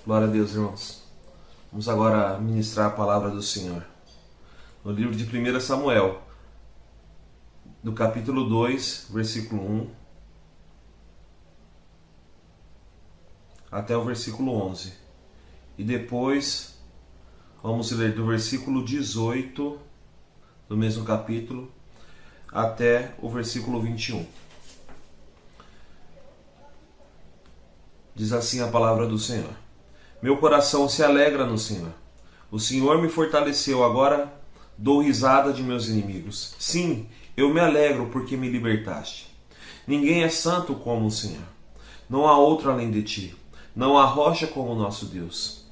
Glória a Deus, irmãos. Vamos agora ministrar a palavra do Senhor. No livro de 1 Samuel, do capítulo 2, versículo 1, até o versículo 11. E depois vamos ler do versículo 18 do mesmo capítulo até o versículo 21. Diz assim a palavra do Senhor: Meu coração se alegra no Senhor. O Senhor me fortaleceu, agora dou risada de meus inimigos. Sim, eu me alegro porque me libertaste. Ninguém é santo como o Senhor. Não há outro além de ti. Não há rocha como o nosso Deus.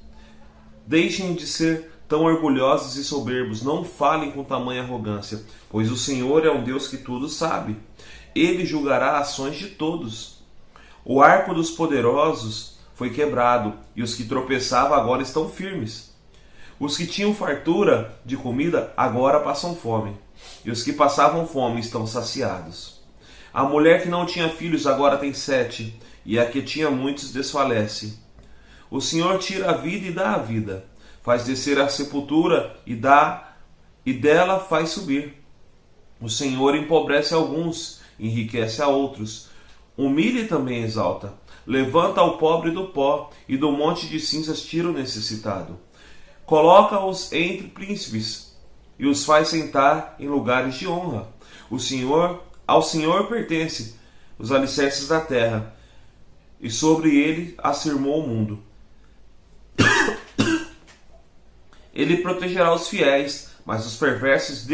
Deixem de ser tão orgulhosos e soberbos. Não falem com tamanha arrogância, pois o Senhor é um Deus que tudo sabe. Ele julgará ações de todos. O arco dos poderosos foi quebrado, e os que tropeçavam agora estão firmes. Os que tinham fartura de comida agora passam fome, e os que passavam fome estão saciados. A mulher que não tinha filhos agora tem 7, e a que tinha muitos desfalece. O Senhor tira a vida e dá a vida, faz descer a sepultura e dela faz subir. O Senhor empobrece alguns, enriquece a outros. Humilha e também exalta. Levanta o pobre do pó, e do monte de cinzas tira o necessitado. Coloca-os entre príncipes, e os faz sentar em lugares de honra. Ao Senhor pertence os alicerces da terra, e sobre ele afirmou o mundo. Ele protegerá os fiéis, mas os perversos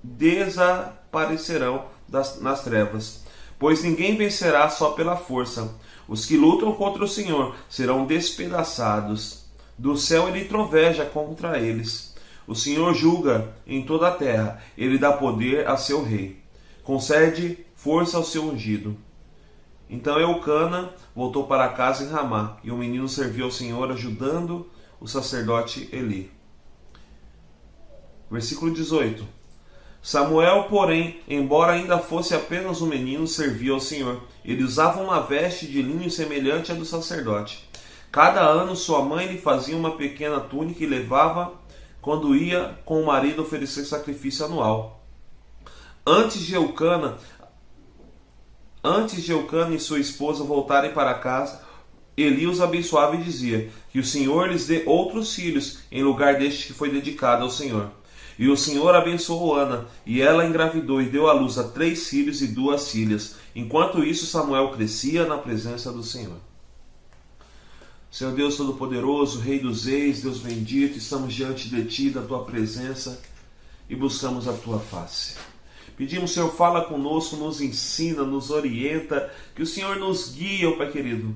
desaparecerão nas trevas. Pois ninguém vencerá só pela força. Os que lutam contra o Senhor serão despedaçados. Do céu ele troveja contra eles. O Senhor julga em toda a terra. Ele dá poder a seu rei. Concede força ao seu ungido. Então Eucana voltou para casa em Ramá, e o menino serviu ao Senhor, ajudando o sacerdote Eli. Versículo 18. Samuel, porém, embora ainda fosse apenas um menino, servia ao Senhor. Ele usava uma veste de linho semelhante à do sacerdote. Cada ano sua mãe lhe fazia uma pequena túnica e levava quando ia com o marido oferecer sacrifício anual. Antes de Eucana e sua esposa voltarem para casa, Eli os abençoava e dizia: Que o Senhor lhes dê outros filhos em lugar deste que foi dedicado ao Senhor. E o Senhor abençoou Ana, e ela engravidou e deu à luz a 3 filhos e 2 filhas. Enquanto isso, Samuel crescia na presença do Senhor. Senhor Deus Todo-Poderoso, Rei dos Reis, Deus bendito, estamos diante de Ti, da Tua presença, e buscamos a Tua face. Pedimos, Senhor, fala conosco, nos ensina, nos orienta, que o Senhor nos guie, ó Pai querido,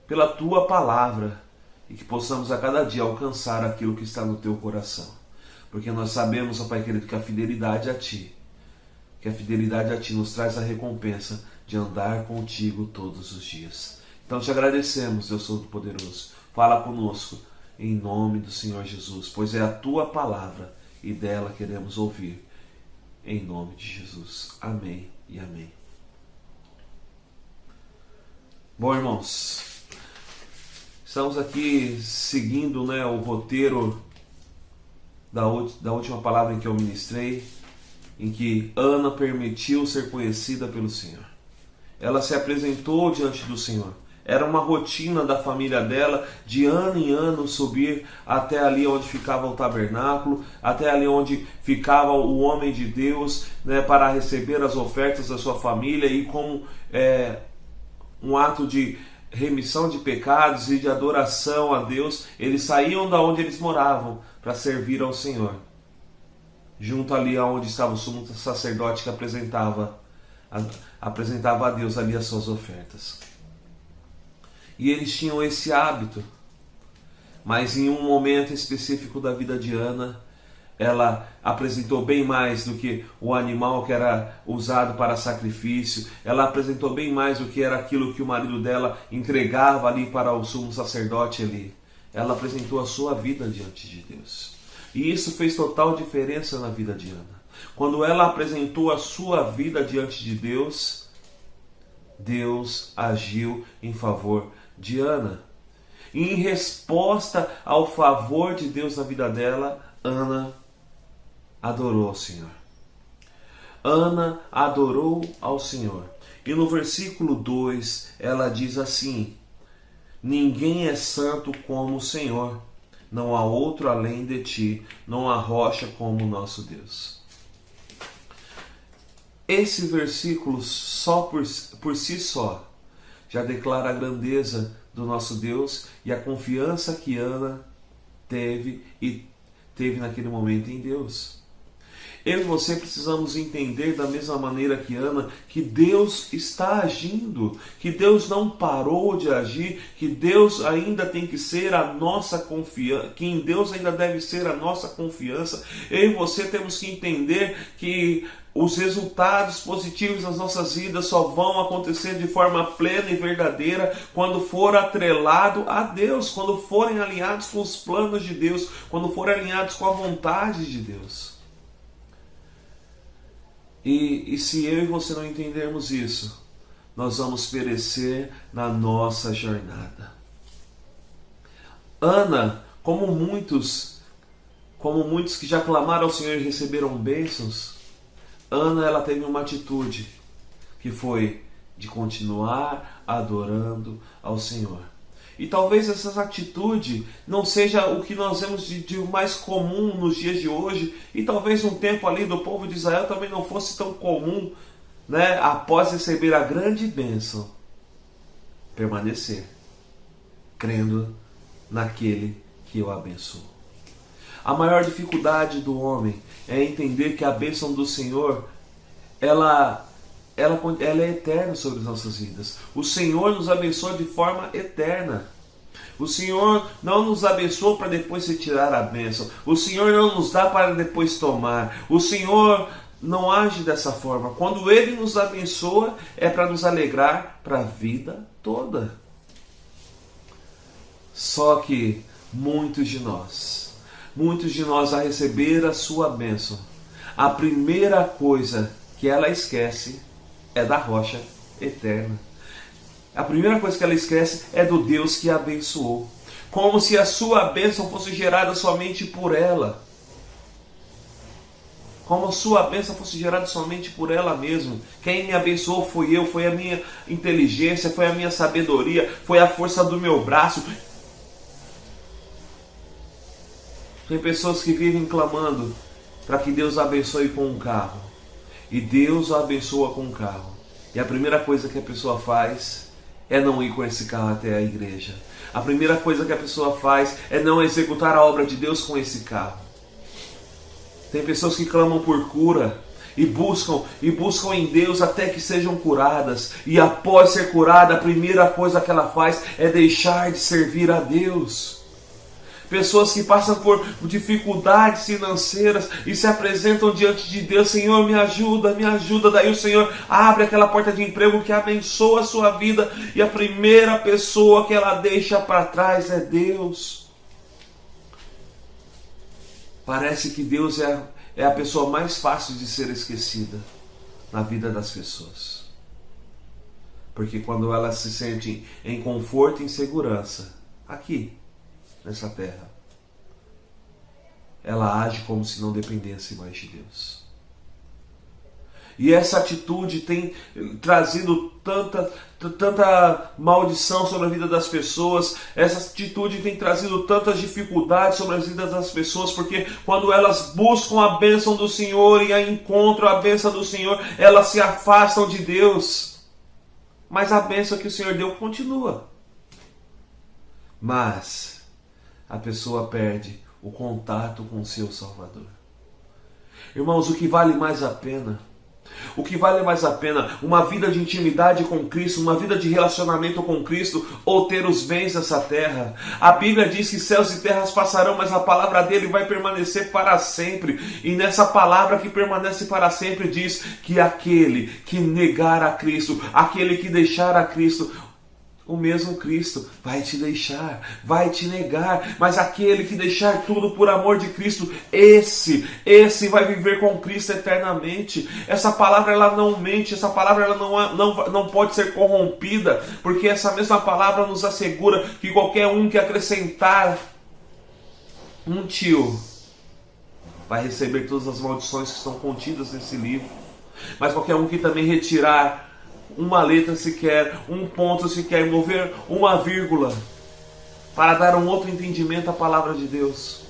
pela Tua palavra, e que possamos a cada dia alcançar aquilo que está no Teu coração. Porque nós sabemos, ó Pai querido, que a fidelidade a Ti nos traz a recompensa de andar contigo todos os dias. Então te agradecemos, Deus Todo-Poderoso. Fala conosco em nome do Senhor Jesus, pois é a Tua palavra e dela queremos ouvir. Em nome de Jesus. Amém e amém. Bom, irmãos, estamos aqui seguindo, o roteiro da última palavra em que eu ministrei, em que Ana permitiu ser conhecida pelo Senhor. Ela se apresentou diante do Senhor. Era uma rotina da família dela, de ano em ano, subir até ali onde ficava o tabernáculo, até ali onde ficava o homem de Deus, para receber as ofertas da sua família, e como um ato de remissão de pecados e de adoração a Deus, eles saíam da onde eles moravam para servir ao Senhor, junto ali aonde estava o sumo sacerdote que apresentava a Deus ali as suas ofertas. E eles tinham esse hábito, mas em um momento específico da vida de Ana, ela apresentou bem mais do que o animal que era usado para sacrifício, ela apresentou bem mais do que era aquilo que o marido dela entregava ali para o sumo sacerdote ali. Ela apresentou a sua vida diante de Deus. E isso fez total diferença na vida de Ana. Quando ela apresentou a sua vida diante de Deus, Deus agiu em favor de Ana. E em resposta ao favor de Deus na vida dela, Ana adorou ao Senhor. Ana adorou ao Senhor. E no versículo 2 ela diz assim: ninguém é santo como o Senhor, não há outro além de ti, não há rocha como o nosso Deus. Esse versículo só por si só já declara a grandeza do nosso Deus e a confiança que Ana teve naquele momento em Deus. Eu e você precisamos entender da mesma maneira que Ana, que Deus está agindo, que Deus não parou de agir, que Deus ainda tem que ser a nossa confiança, que em Deus ainda deve ser a nossa confiança. Eu e você temos que entender que os resultados positivos nas nossas vidas só vão acontecer de forma plena e verdadeira quando for atrelado a Deus, quando forem alinhados com os planos de Deus, quando forem alinhados com a vontade de Deus. E se eu e você não entendermos isso, nós vamos perecer na nossa jornada. Ana, como muitos que já clamaram ao Senhor e receberam bênçãos, Ana, ela teve uma atitude que foi de continuar adorando ao Senhor. E talvez essa atitude não seja o que nós vemos de mais comum nos dias de hoje, e talvez um tempo ali do povo de Israel também não fosse tão comum, né, após receber a grande bênção, permanecer crendo naquele que o abençoou. A maior dificuldade do homem é entender que a bênção do Senhor, ela é eterna sobre as nossas vidas. O Senhor nos abençoa de forma eterna. O Senhor não nos abençoa para depois retirar a bênção. O Senhor não nos dá para depois tomar. O Senhor não age dessa forma. Quando Ele nos abençoa, é para nos alegrar para a vida toda. Só que muitos de nós, a receber a sua bênção, a primeira coisa que ela esquece é da rocha eterna. A primeira coisa que ela esquece é do Deus que a abençoou. Como se a sua bênção fosse gerada somente por ela. Como a sua bênção fosse gerada somente por ela mesma. Quem me abençoou fui eu, foi a minha inteligência, foi a minha sabedoria, foi a força do meu braço. Tem pessoas que vivem clamando para que Deus a abençoe com um carro. E Deus a abençoa com um carro. E a primeira coisa que a pessoa faz é não ir com esse carro até a igreja. A primeira coisa que a pessoa faz é não executar a obra de Deus com esse carro. Tem pessoas que clamam por cura e buscam em Deus até que sejam curadas. E após ser curada, a primeira coisa que ela faz é deixar de servir a Deus. Pessoas que passam por dificuldades financeiras e se apresentam diante de Deus: Senhor, me ajuda, me ajuda. Daí o Senhor abre aquela porta de emprego que abençoa a sua vida, e a primeira pessoa que ela deixa para trás é Deus. Parece que Deus é a pessoa mais fácil de ser esquecida na vida das pessoas. Porque quando elas se sentem em conforto e em segurança, aqui, nessa terra, ela age como se não dependesse mais de Deus. E essa atitude tem trazido tanta maldição sobre a vida das pessoas. Essa atitude tem trazido tantas dificuldades sobre as vidas das pessoas, porque quando elas buscam a bênção do Senhor e encontram a bênção do Senhor, elas se afastam de Deus. Mas a bênção que o Senhor deu continua. Mas a pessoa perde o contato com o seu Salvador. Irmãos, o que vale mais a pena? O que vale mais a pena? Uma vida de intimidade com Cristo, uma vida de relacionamento com Cristo, ou ter os bens dessa terra? A Bíblia diz que céus e terras passarão, mas a palavra dele vai permanecer para sempre. E nessa palavra que permanece para sempre diz que aquele que negar a Cristo, aquele que deixar a Cristo, O mesmo Cristo vai te deixar, vai te negar, mas aquele que deixar tudo por amor de Cristo, esse vai viver com Cristo eternamente. Essa palavra ela não mente, essa palavra ela não pode ser corrompida, porque essa mesma palavra nos assegura que qualquer um que acrescentar um tio vai receber todas as maldições que estão contidas nesse livro, mas qualquer um que também retirar uma letra sequer, um ponto sequer, mover uma vírgula para dar um outro entendimento à palavra de Deus,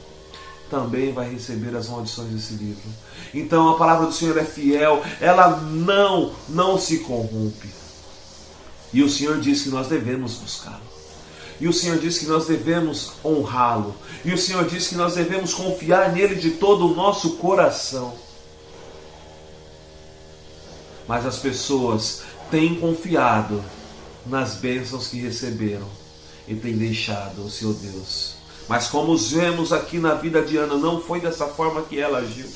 também vai receber as maldições desse livro. Então a palavra do Senhor é fiel, ela não se corrompe. E o Senhor diz que nós devemos buscá-lo. E o Senhor diz que nós devemos honrá-lo. E o Senhor diz que nós devemos confiar nele de todo o nosso coração. Mas as pessoas têm confiado nas bênçãos que receberam e têm deixado o seu Deus. Mas como vemos aqui na vida de Ana, não foi dessa forma que ela agiu.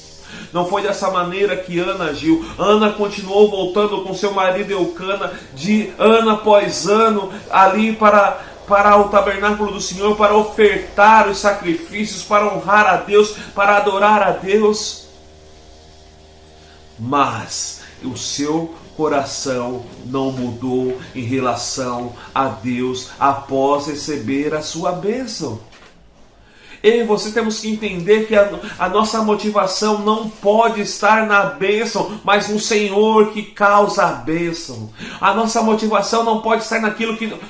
Não foi dessa maneira que Ana agiu. Ana continuou voltando com seu marido Eucana de ano após ano ali para o tabernáculo do Senhor, para ofertar os sacrifícios, para honrar a Deus, para adorar a Deus. Mas o seu coração não mudou em relação a Deus após receber a sua bênção. Eu e você temos que entender que a nossa motivação não pode estar na bênção, mas no Senhor que causa a bênção. A nossa motivação não pode estar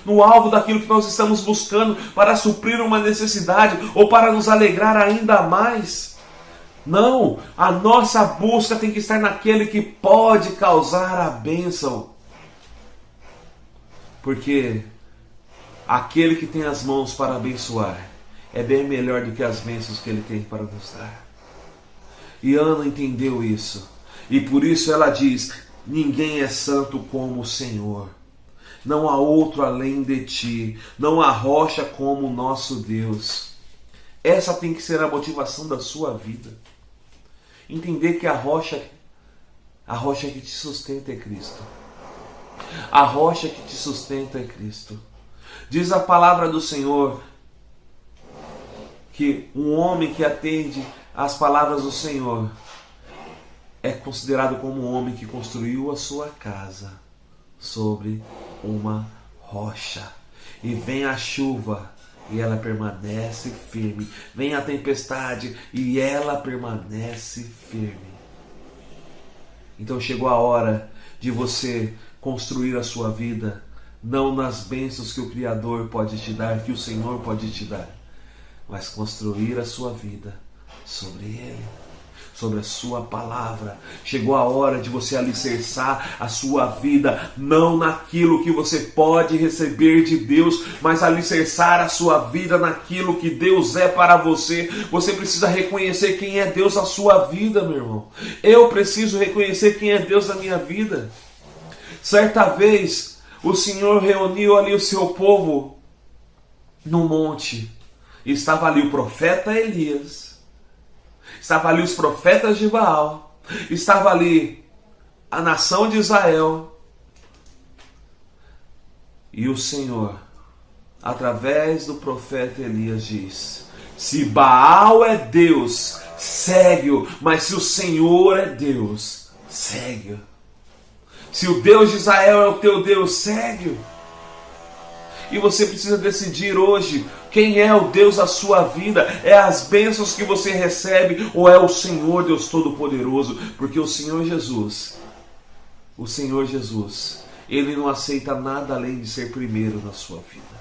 no alvo daquilo que nós estamos buscando para suprir uma necessidade ou para nos alegrar ainda mais. Não, a nossa busca tem que estar naquele que pode causar a bênção. Porque aquele que tem as mãos para abençoar é bem melhor do que as bênçãos que ele tem para nos dar. E Ana entendeu isso. E por isso ela diz: ninguém é santo como o Senhor. Não há outro além de ti. Não há rocha como o nosso Deus. Essa tem que ser a motivação da sua vida. Entender que a rocha que te sustenta é Cristo. A rocha que te sustenta é Cristo. Diz a palavra do Senhor que um homem que atende às palavras do Senhor é considerado como um homem que construiu a sua casa sobre uma rocha. E vem a chuva e ela permanece firme. Vem a tempestade e ela permanece firme. Então chegou a hora de você construir a sua vida não nas bênçãos que o Criador pode te dar, que o Senhor pode te dar, mas construir a sua vida sobre Ele, sobre a sua palavra. Chegou a hora de você alicerçar a sua vida não naquilo que você pode receber de Deus, mas alicerçar a sua vida naquilo que Deus é para você. Você precisa reconhecer quem é Deus na sua vida, meu irmão. Eu preciso reconhecer quem é Deus na minha vida. Certa vez, o Senhor reuniu ali o seu povo no monte. E estava ali o profeta Elias. Estava ali os profetas de Baal. Estava ali a nação de Israel. E o Senhor, através do profeta Elias, diz: se Baal é Deus, segue-o. Mas se o Senhor é Deus, segue-o. Se o Deus de Israel é o teu Deus, segue-o. E você precisa decidir hoje quem é o Deus da sua vida. É as bênçãos que você recebe ou é o Senhor Deus Todo-Poderoso? Porque o Senhor Jesus, Ele não aceita nada além de ser primeiro na sua vida.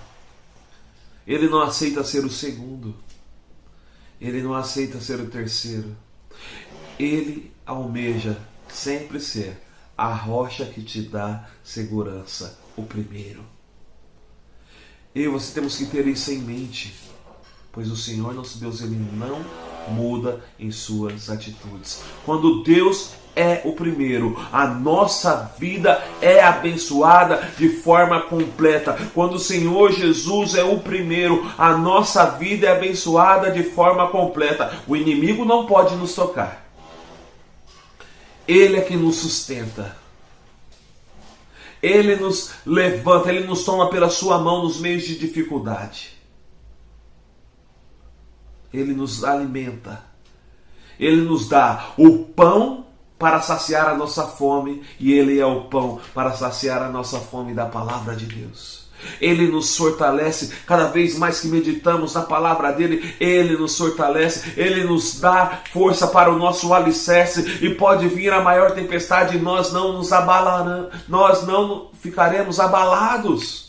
Ele não aceita ser o segundo. Ele não aceita ser o terceiro. Ele almeja sempre ser a rocha que te dá segurança, o primeiro. Eu e você temos que ter isso em mente, pois o Senhor nosso Deus, Ele não muda em suas atitudes. Quando Deus é o primeiro, a nossa vida é abençoada de forma completa. Quando o Senhor Jesus é o primeiro, a nossa vida é abençoada de forma completa. O inimigo não pode nos tocar. Ele é que nos sustenta. Ele nos levanta, Ele nos toma pela sua mão nos meios de dificuldade. Ele nos alimenta. Ele nos dá o pão para saciar a nossa fome, e Ele é o pão para saciar a nossa fome da palavra de Deus. Ele nos fortalece, cada vez mais que meditamos na palavra dele, Ele nos fortalece, Ele nos dá força para o nosso alicerce, e pode vir a maior tempestade e nós não nos abalaremos, nós não ficaremos abalados.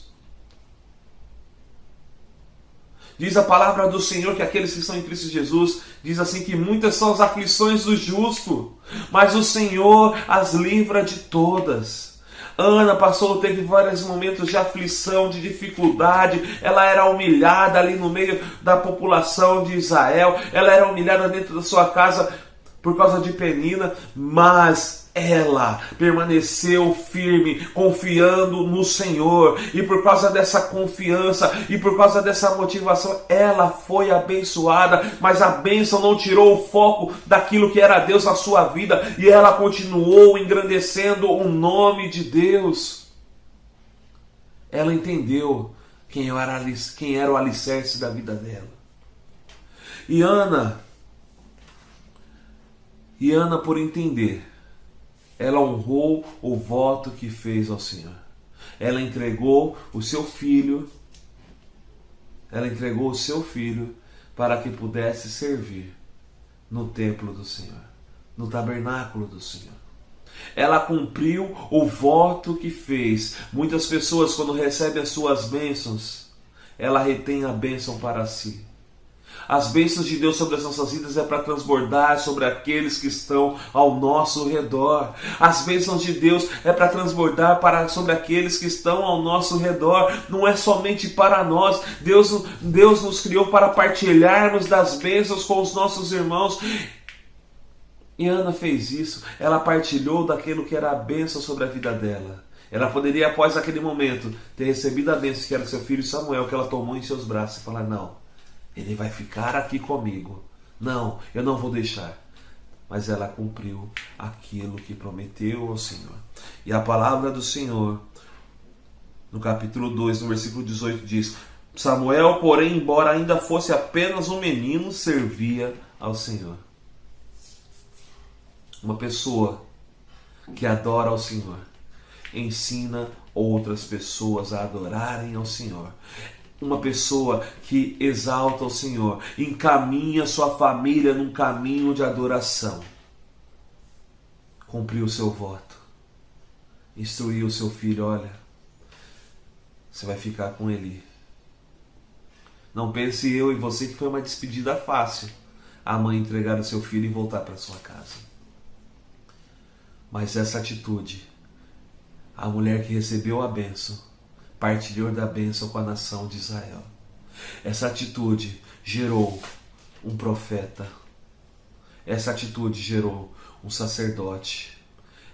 Diz a palavra do Senhor que aqueles que estão em Cristo Jesus, diz assim que muitas são as aflições do justo, mas o Senhor as livra de todas. Ana teve vários momentos de aflição, de dificuldade. Ela era humilhada ali no meio da população de Israel. Ela era humilhada dentro da sua casa por causa de Penina, mas ela permaneceu firme, confiando no Senhor, e por causa dessa confiança e por causa dessa motivação, ela foi abençoada, mas a bênção não tirou o foco daquilo que era Deus na sua vida, e ela continuou engrandecendo o nome de Deus. Ela entendeu quem era o alicerce da vida dela. E Ana, por entender, ela honrou o voto que fez ao Senhor. Ela entregou o seu filho, para que pudesse servir no templo do Senhor, no tabernáculo do Senhor. Ela cumpriu o voto que fez. Muitas pessoas, quando recebem as suas bênçãos, ela retém a bênção para si. As bênçãos de Deus sobre as nossas vidas é para transbordar sobre aqueles que estão ao nosso redor. As bênçãos de Deus é para transbordar sobre aqueles que estão ao nosso redor. Não é somente para nós. Deus nos criou para partilharmos das bênçãos com os nossos irmãos. E Ana fez isso. Ela partilhou daquilo que era a bênção sobre a vida dela. Ela poderia, após aquele momento, ter recebido a bênção que era seu filho Samuel, que ela tomou em seus braços, e falar: não, ele vai ficar aqui comigo. Não, eu não vou deixar. Mas ela cumpriu aquilo que prometeu ao Senhor. E a palavra do Senhor, no capítulo 2, no versículo 18, diz: Samuel, porém, embora ainda fosse apenas um menino, servia ao Senhor. Uma pessoa que adora ao Senhor ensina outras pessoas a adorarem ao Senhor. Uma pessoa que exalta o Senhor encaminha sua família num caminho de adoração. Cumpriu o seu voto. Instruiu o seu filho: olha, você vai ficar com ele. Não pense eu e você que foi uma despedida fácil, a mãe entregar o seu filho e voltar para sua casa. Mas essa atitude, a mulher que recebeu a bênção, partilhou da bênção com a nação de Israel. Essa atitude gerou um profeta. Essa atitude gerou um sacerdote.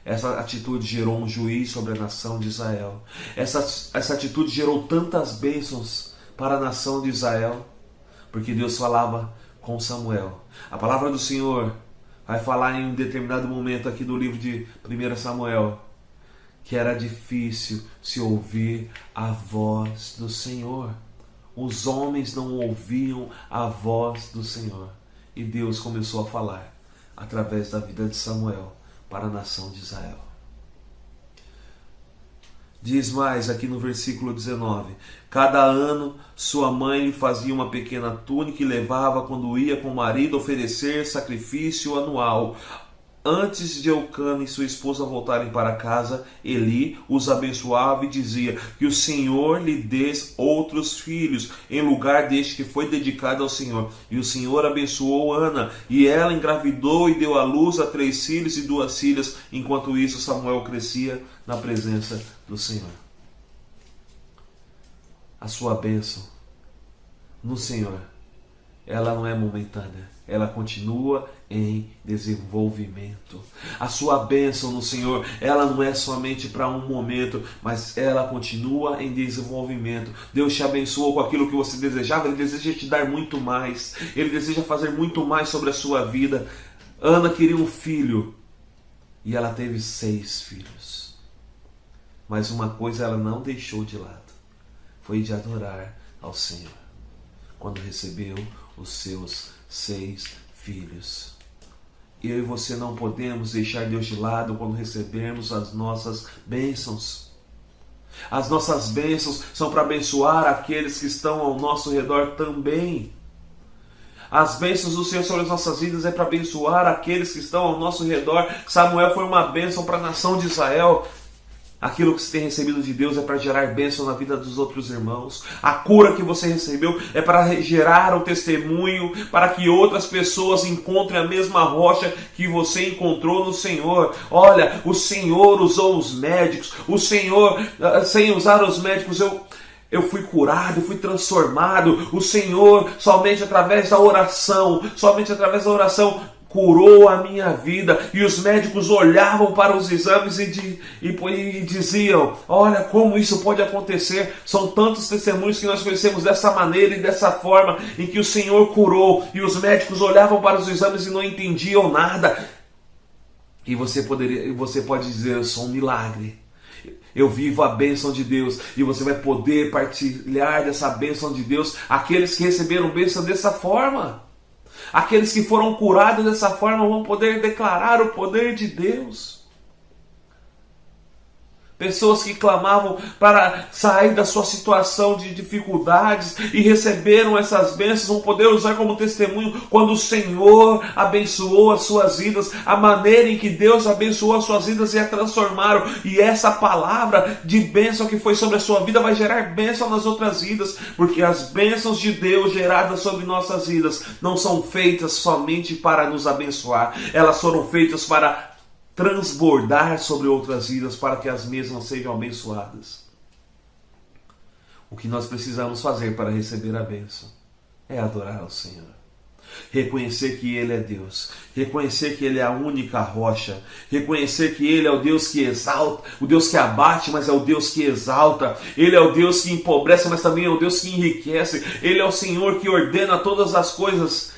Essa atitude gerou um juiz sobre a nação de Israel. Essa atitude gerou tantas bênçãos para a nação de Israel, porque Deus falava com Samuel. A palavra do Senhor vai falar em um determinado momento aqui do livro de 1 Samuel, que era difícil se ouvir a voz do Senhor. Os homens não ouviam a voz do Senhor. E Deus começou a falar através da vida de Samuel para a nação de Israel. Diz mais aqui no versículo 19: cada ano sua mãe lhe fazia uma pequena túnica e levava quando ia com o marido oferecer sacrifício anual. Antes de Eucana e sua esposa voltarem para casa, Eli os abençoava e dizia: que o Senhor lhe dê outros filhos, em lugar deste que foi dedicado ao Senhor. E o Senhor abençoou Ana, e ela engravidou e deu à luz a 3 filhos e 2 filhas. Enquanto isso, Samuel crescia na presença do Senhor. A sua bênção no Senhor, ela não é momentânea. Ela continua em desenvolvimento. A sua bênção no Senhor, ela não é somente para um momento, mas ela continua em desenvolvimento. Deus te abençoou com aquilo que você desejava, Ele deseja te dar muito mais. Ele deseja fazer muito mais sobre a sua vida. Ana queria um filho e ela teve 6 filhos. Mas uma coisa ela não deixou de lado. Foi de adorar ao Senhor. Quando recebeu os seus 6 filhos. Eu e você não podemos deixar Deus de lado quando recebermos as nossas bênçãos. As nossas bênçãos são para abençoar aqueles que estão ao nosso redor também. As bênçãos do Senhor sobre as nossas vidas é para abençoar aqueles que estão ao nosso redor. Samuel foi uma bênção para a nação de Israel. Aquilo que você tem recebido de Deus é para gerar bênção na vida dos outros irmãos. A cura que você recebeu é para gerar um testemunho, para que outras pessoas encontrem a mesma rocha que você encontrou no Senhor. Olha, o Senhor usou os médicos. O Senhor, sem usar os médicos, eu fui curado, eu fui transformado. O Senhor, somente através da oração, curou a minha vida. E os médicos olhavam para os exames e diziam: olha como isso pode acontecer. São tantos testemunhos que nós conhecemos dessa maneira e dessa forma, em que o Senhor curou e os médicos olhavam para os exames e não entendiam nada. E você pode dizer: eu sou um milagre, eu vivo a bênção de Deus. E você vai poder partilhar dessa bênção de Deus. Aqueles que receberam bênção dessa forma, aqueles que foram curados dessa forma, vão poder declarar o poder de Deus. Pessoas que clamavam para sair da sua situação de dificuldades e receberam essas bênçãos, vão poder usar como testemunho quando o Senhor abençoou as suas vidas, a maneira em que Deus abençoou as suas vidas e a transformaram. E essa palavra de bênção que foi sobre a sua vida vai gerar bênção nas outras vidas, porque as bênçãos de Deus geradas sobre nossas vidas não são feitas somente para nos abençoar, elas foram feitas para transbordar sobre outras vidas, para que as mesmas sejam abençoadas. O que nós precisamos fazer para receber a bênção é adorar ao Senhor. Reconhecer que Ele é Deus. Reconhecer que Ele é a única rocha. Reconhecer que Ele é o Deus que exalta, o Deus que abate, mas é o Deus que exalta. Ele é o Deus que empobrece, mas também é o Deus que enriquece. Ele é o Senhor que ordena todas as coisas.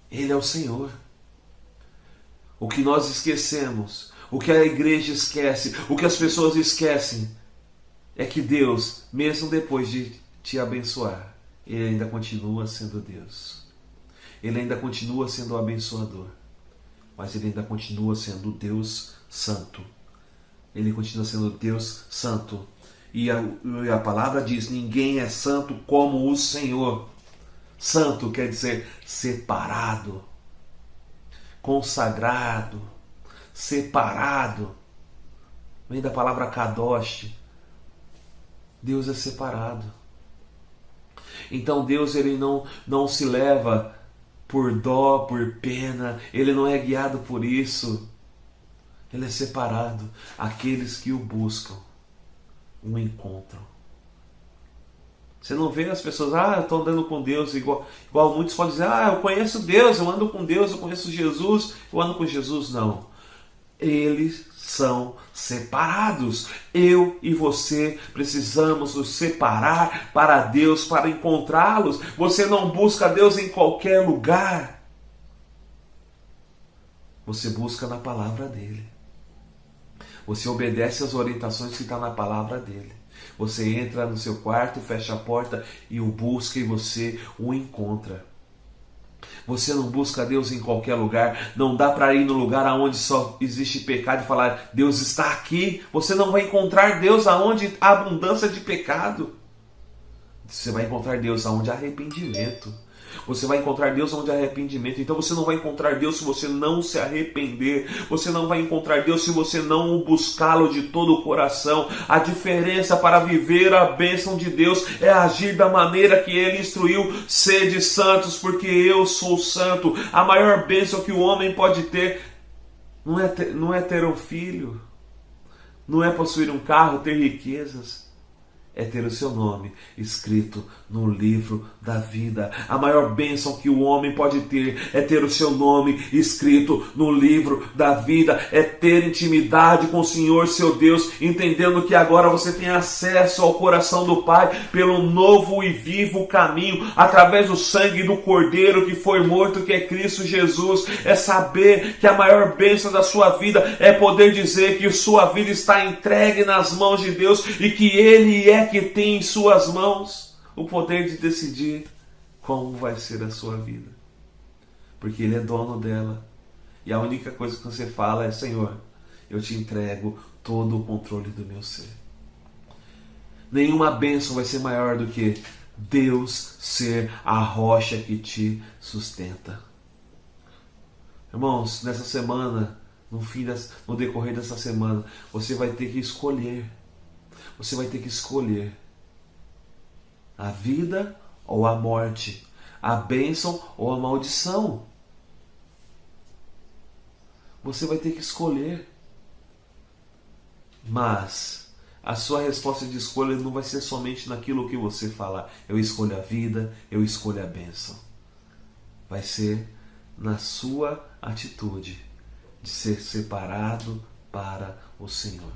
Ele é o Senhor. O que nós esquecemos, o que a igreja esquece, o que as pessoas esquecem, é que Deus, mesmo depois de te abençoar, Ele ainda continua sendo Deus. Ele ainda continua sendo o abençoador. Mas Ele ainda continua sendo Deus Santo. Ele continua sendo Deus Santo. E a palavra diz: ninguém é santo como o Senhor. Santo quer dizer separado, consagrado, separado. Vem da palavra kadosh. Deus é separado. Então Deus, Ele não se leva por dó, por pena. Ele não é guiado por isso. Ele é separado. Aqueles que o buscam o encontram. Você não vê as pessoas: eu estou andando com Deus, igual muitos podem dizer: eu conheço Deus, eu ando com Deus, eu conheço Jesus, eu ando com Jesus. Não. Eles são separados. Eu e você precisamos nos separar para Deus, para encontrá-los. Você não busca Deus em qualquer lugar. Você busca na palavra dEle. Você obedece às orientações que estão na palavra dEle. Você entra no seu quarto, fecha a porta e o busca, e você o encontra. Você não busca Deus em qualquer lugar. Não dá para ir no lugar onde só existe pecado e falar: Deus está aqui. Você não vai encontrar Deus aonde há abundância de pecado. Você vai encontrar Deus aonde há arrependimento. Você vai encontrar Deus onde há arrependimento. Então você não vai encontrar Deus se você não se arrepender. Você não vai encontrar Deus se você não o buscá-lo de todo o coração. A diferença para viver a bênção de Deus é agir da maneira que Ele instruiu: sede santos, porque eu sou santo. A maior bênção que o homem pode ter não é ter um filho, não é possuir um carro, ter riquezas. é ter o seu nome escrito no livro da vida. A maior bênção que o homem pode ter é ter o seu nome escrito no livro da vida, é ter intimidade com o Senhor, seu Deus, entendendo que agora você tem acesso ao coração do Pai pelo novo e vivo caminho, através do sangue do Cordeiro que foi morto, que é Cristo Jesus. É saber que a maior bênção da sua vida é poder dizer que sua vida está entregue nas mãos de Deus e que Ele é que tem em suas mãos o poder de decidir como vai ser a sua vida, porque Ele é dono dela. E a única coisa que você fala é: Senhor, eu te entrego todo o controle do meu ser. Nenhuma bênção vai ser maior do que Deus ser a rocha que te sustenta. Irmãos, nessa semana, no decorrer dessa semana, você vai ter que escolher. Você vai ter que escolher a vida ou a morte, a bênção ou a maldição. Você vai ter que escolher. Mas a sua resposta de escolha não vai ser somente naquilo que você falar: eu escolho a vida, eu escolho a bênção. Vai ser na sua atitude de ser separado para o Senhor.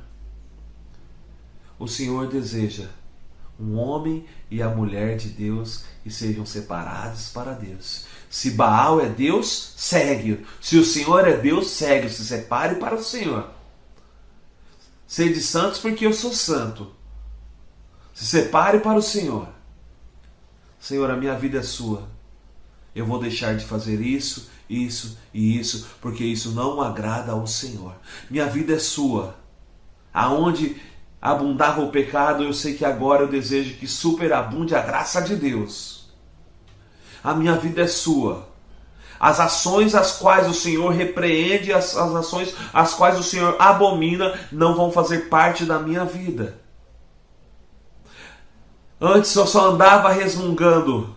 O Senhor deseja um homem e a mulher de Deus que sejam separados para Deus. Se Baal é Deus, segue-o. Se o Senhor é Deus, segue-o. Se separe para o Senhor. Sede santos porque eu sou santo. Se separe para o Senhor. Senhor, a minha vida é sua. Eu vou deixar de fazer isso, isso e isso, porque isso não agrada ao Senhor. Minha vida é sua. Aonde abundava o pecado, eu sei que agora eu desejo que superabunde a graça de Deus. A minha vida é sua. As ações às quais o Senhor repreende, as ações às quais o Senhor abomina, não vão fazer parte da minha vida. Antes eu só andava resmungando.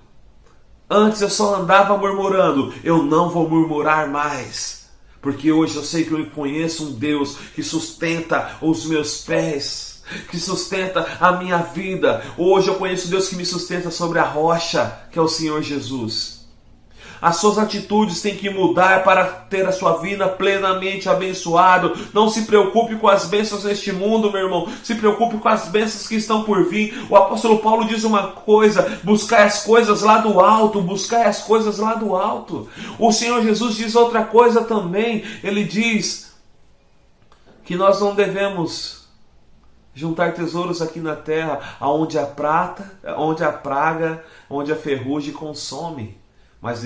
Antes eu só andava murmurando. Eu não vou murmurar mais. Porque hoje eu sei que eu conheço um Deus que sustenta os meus pés, que sustenta a minha vida. Hoje eu conheço Deus que me sustenta sobre a rocha, que é o Senhor Jesus. As suas atitudes têm que mudar para ter a sua vida plenamente abençoado. Não se preocupe com as bênçãos deste mundo, meu irmão. Se preocupe com as bênçãos que estão por vir. O apóstolo Paulo diz uma coisa: buscai as coisas lá do alto, buscai as coisas lá do alto. O Senhor Jesus diz outra coisa também. Ele diz que nós não devemos juntar tesouros aqui na terra, onde a prata, onde a praga, onde a ferrugem consome. Mas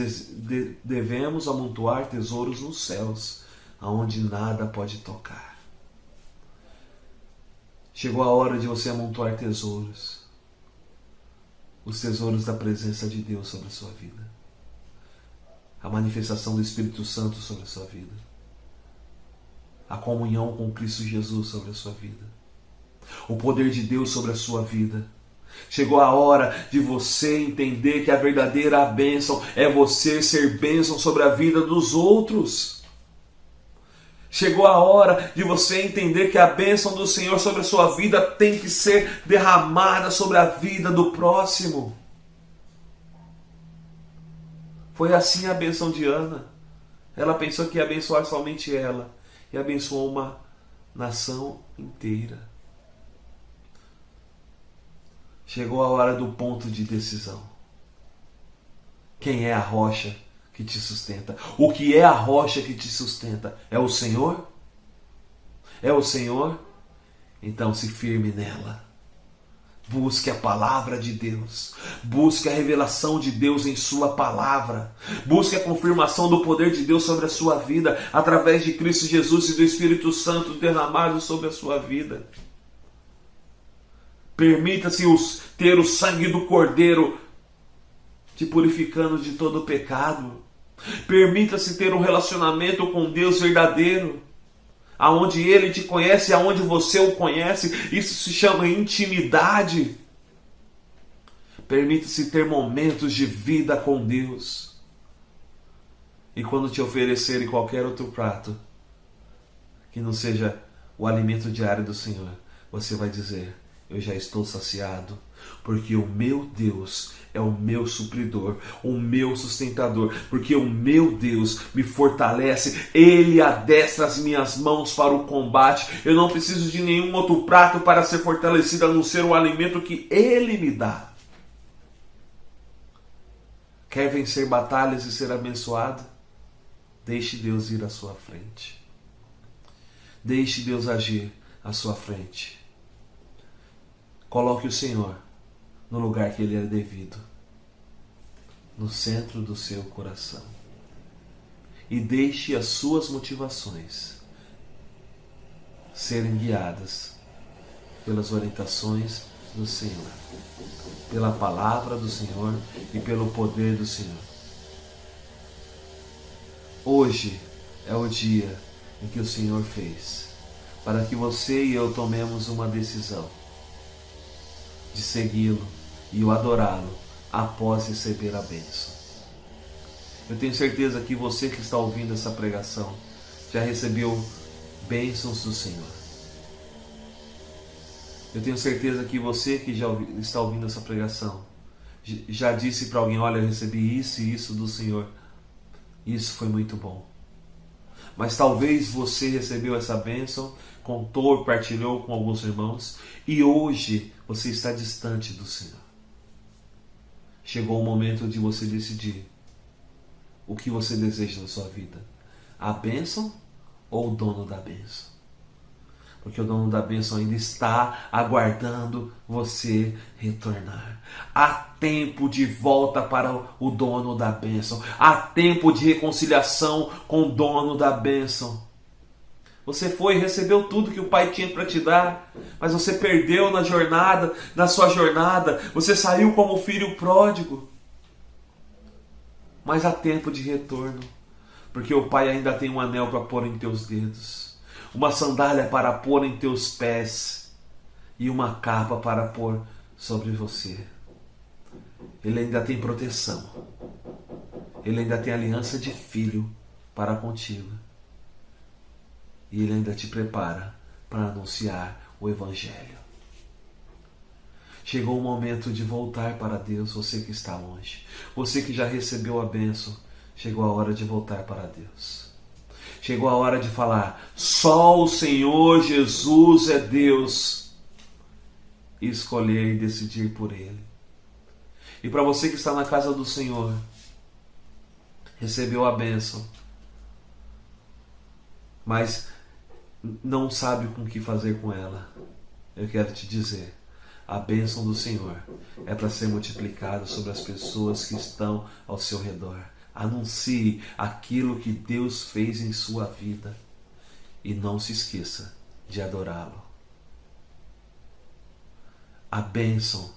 devemos amontoar tesouros nos céus, aonde nada pode tocar. Chegou a hora de você amontoar tesouros. Os tesouros da presença de Deus sobre a sua vida. A manifestação do Espírito Santo sobre a sua vida. A comunhão com Cristo Jesus sobre a sua vida. O poder de Deus sobre a sua vida. Chegou a hora de você entender que a verdadeira bênção é você ser bênção sobre a vida dos outros. Chegou a hora de você entender que a bênção do Senhor sobre a sua vida tem que ser derramada sobre a vida do próximo. Foi assim a bênção de Ana. Ela pensou que ia abençoar somente ela e abençoou uma nação inteira. Chegou a hora do ponto de decisão. Quem é a rocha que te sustenta? O que é a rocha que te sustenta? É o Senhor? É o Senhor? Então se firme nela. Busque a palavra de Deus. Busque a revelação de Deus em sua palavra. Busque a confirmação do poder de Deus sobre a sua vida, através de Cristo Jesus e do Espírito Santo derramado sobre a sua vida. Permita-se ter o sangue do Cordeiro te purificando de todo pecado. Permita-se ter um relacionamento com Deus verdadeiro, aonde Ele te conhece, aonde você o conhece. Isso se chama intimidade. Permita-se ter momentos de vida com Deus. E quando te oferecerem qualquer outro prato que não seja o alimento diário do Senhor, você vai dizer: eu já estou saciado, porque o meu Deus é o meu supridor, o meu sustentador, porque o meu Deus me fortalece, Ele adestra as minhas mãos para o combate, eu não preciso de nenhum outro prato para ser fortalecido, a não ser o alimento que Ele me dá. Quer vencer batalhas e ser abençoado? Deixe Deus ir à sua frente. Deixe Deus agir à sua frente. Coloque o Senhor no lugar que Ele é devido, no centro do seu coração. E deixe as suas motivações serem guiadas pelas orientações do Senhor, pela palavra do Senhor e pelo poder do Senhor. Hoje é o dia em que o Senhor fez, para que você e eu tomemos uma decisão de segui-lo e o adorá-lo após receber a bênção. Eu tenho certeza que você que está ouvindo essa pregação já recebeu bênçãos do Senhor. Eu tenho certeza que você que já está ouvindo essa pregação já disse para alguém: olha, eu recebi isso e isso do Senhor. Isso foi muito bom. Mas talvez você recebeu essa bênção, contou, partilhou com alguns irmãos e hoje você está distante do Senhor. Chegou o momento de você decidir o que você deseja na sua vida: a bênção ou o dono da bênção? Porque o dono da bênção ainda está aguardando você retornar. Há tempo de volta para o dono da bênção. Há tempo de reconciliação com o dono da bênção. Você foi e recebeu tudo que o Pai tinha para te dar, mas você perdeu na sua jornada. Você saiu como filho pródigo. Mas há tempo de retorno, porque o Pai ainda tem um anel para pôr em teus dedos, uma sandália para pôr em teus pés e uma capa para pôr sobre você. Ele ainda tem proteção. Ele ainda tem aliança de filho para contigo. E Ele ainda te prepara para anunciar o Evangelho. Chegou o momento de voltar para Deus, você que está longe. Você que já recebeu a bênção, chegou a hora de voltar para Deus. Chegou a hora de falar: só o Senhor Jesus é Deus. E escolher e decidir por Ele. E para você que está na casa do Senhor, recebeu a bênção, mas não sabe com o que fazer com ela, eu quero te dizer: a bênção do Senhor é para ser multiplicada sobre as pessoas que estão ao seu redor. Anuncie aquilo que Deus fez em sua vida e não se esqueça de adorá-lo. A bênção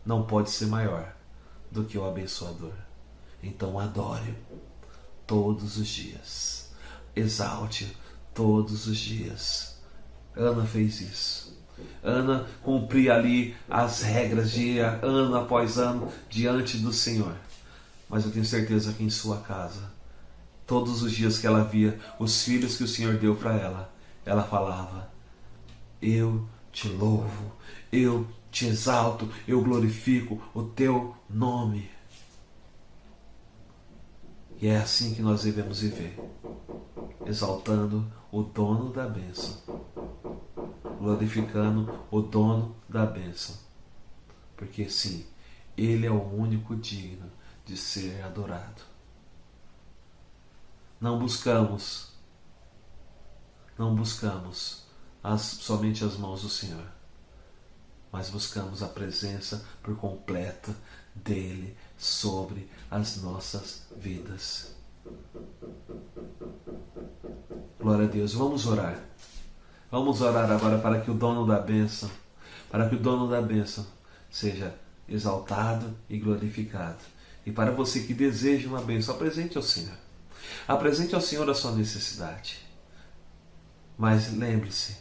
não pode ser maior do que o abençoador. Então adore todos os dias. Exalte todos os dias. Ana fez isso. Ana cumpria ali as regras de ano após ano diante do Senhor. Mas eu tenho certeza que em sua casa, todos os dias que ela via os filhos que o Senhor deu para ela, ela falava: eu te louvo, eu te exalto, eu glorifico o teu nome. E é assim que nós devemos viver, exaltando o dono da bênção, glorificando o dono da bênção, porque sim, Ele é o único digno de ser adorado. Não buscamos somente as mãos do Senhor, mas buscamos a presença por completa dEle sobre as nossas vidas. Glória a Deus. Vamos orar. Vamos orar agora para que o dono da bênção, seja exaltado e glorificado. E para você que deseja uma bênção, apresente ao Senhor. Apresente ao Senhor a sua necessidade. Mas lembre-se,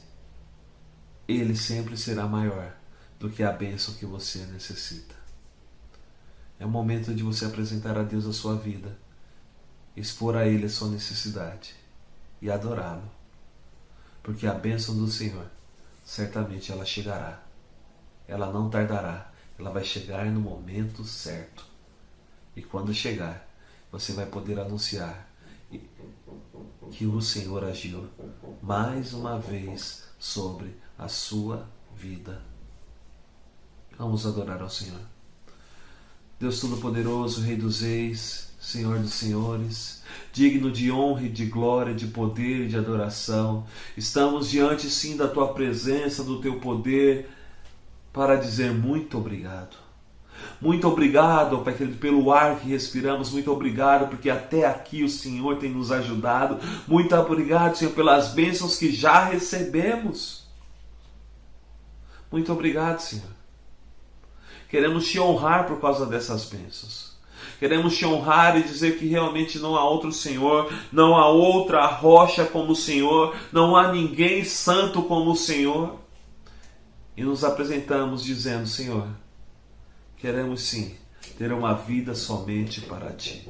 Ele sempre será maior do que a bênção que você necessita. É o momento de você apresentar a Deus a sua vida, expor a Ele a sua necessidade e adorá-lo. Porque a bênção do Senhor, certamente ela chegará. ela não tardará, ela vai chegar no momento certo. E quando chegar, você vai poder anunciar que o Senhor agiu mais uma vez sobre a sua vida. Vamos adorar ao Senhor. Deus Todo-Poderoso, Rei dos Reis, Senhor dos Senhores, digno de honra e de glória, de poder e de adoração, estamos diante sim da Tua presença, do Teu poder, para dizer muito obrigado. Muito obrigado, Pai querido, pelo ar que respiramos. Muito obrigado, porque até aqui o Senhor tem nos ajudado. Muito obrigado, Senhor, pelas bênçãos que já recebemos. Muito obrigado, Senhor. Queremos Te honrar por causa dessas bênçãos. Queremos Te honrar e dizer que realmente não há outro Senhor, não há outra rocha como o Senhor, não há ninguém santo como o Senhor. E nos apresentamos dizendo: Senhor, queremos sim ter uma vida somente para Ti.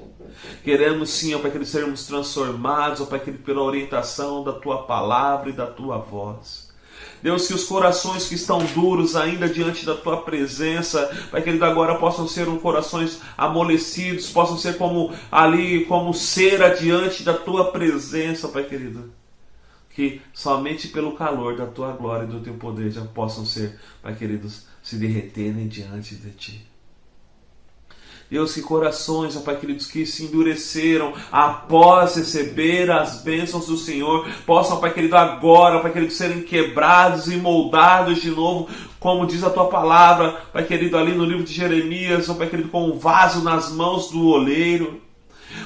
Queremos sim, ó Pai querido, sermos transformados, ó Pai querido, pela orientação da Tua palavra e da Tua voz. Deus, que os corações que estão duros ainda diante da Tua presença, Pai querido, agora possam ser corações amolecidos, possam ser como cera diante da Tua presença, Pai querido. Que somente pelo calor da Tua glória e do Teu poder já possam ser, Pai queridos, se derreterem diante de Ti. Deus, que corações, ó Pai queridos, que se endureceram após receber as bênçãos do Senhor, possam, Pai querido, agora, Pai querido, serem quebrados e moldados de novo, como diz a Tua palavra, Pai querido, ali no livro de Jeremias, ó Pai querido, com um vaso nas mãos do oleiro.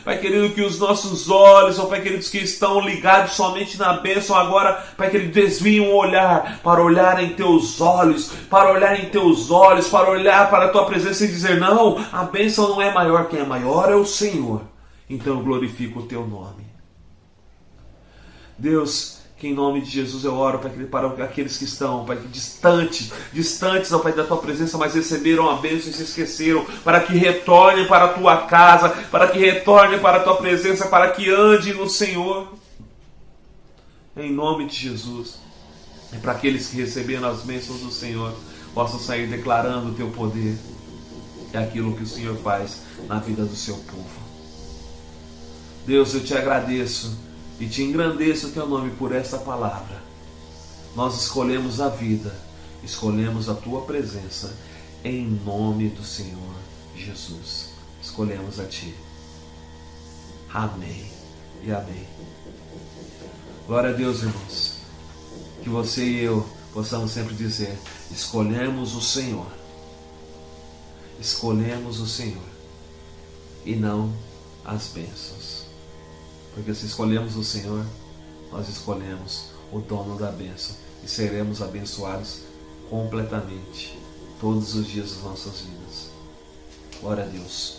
Pai querido, que os nossos olhos, ó Pai queridos, que estão ligados somente na bênção, agora, Pai querido, desviem o olhar para olhar em Teus olhos, para olhar em Teus olhos, para olhar para a Tua presença e dizer: não, a bênção não é maior, quem é maior é o Senhor. Então eu glorifico o Teu nome. Deus, que em nome de Jesus eu oro, Pai querido, para aqueles que estão, Pai, distantes, ó Pai, da Tua presença, mas receberam a bênção e se esqueceram, para que retornem para a Tua casa, para que retornem para a Tua presença, para que andem no Senhor. Em nome de Jesus. E para aqueles que receberam as bênçãos do Senhor, possam sair declarando o Teu poder. É aquilo que o Senhor faz na vida do Seu povo. Deus, eu Te agradeço e Te engrandeço o Teu nome por essa palavra. Nós escolhemos a vida, escolhemos a Tua presença, em nome do Senhor Jesus. Escolhemos a Ti. Amém e amém. Glória a Deus, irmãos. Que você e eu possamos sempre dizer: escolhemos o Senhor. Escolhemos o Senhor e não as bênçãos. Porque se escolhemos o Senhor, nós escolhemos o dono da bênção e seremos abençoados completamente todos os dias das nossas vidas. Glória a Deus.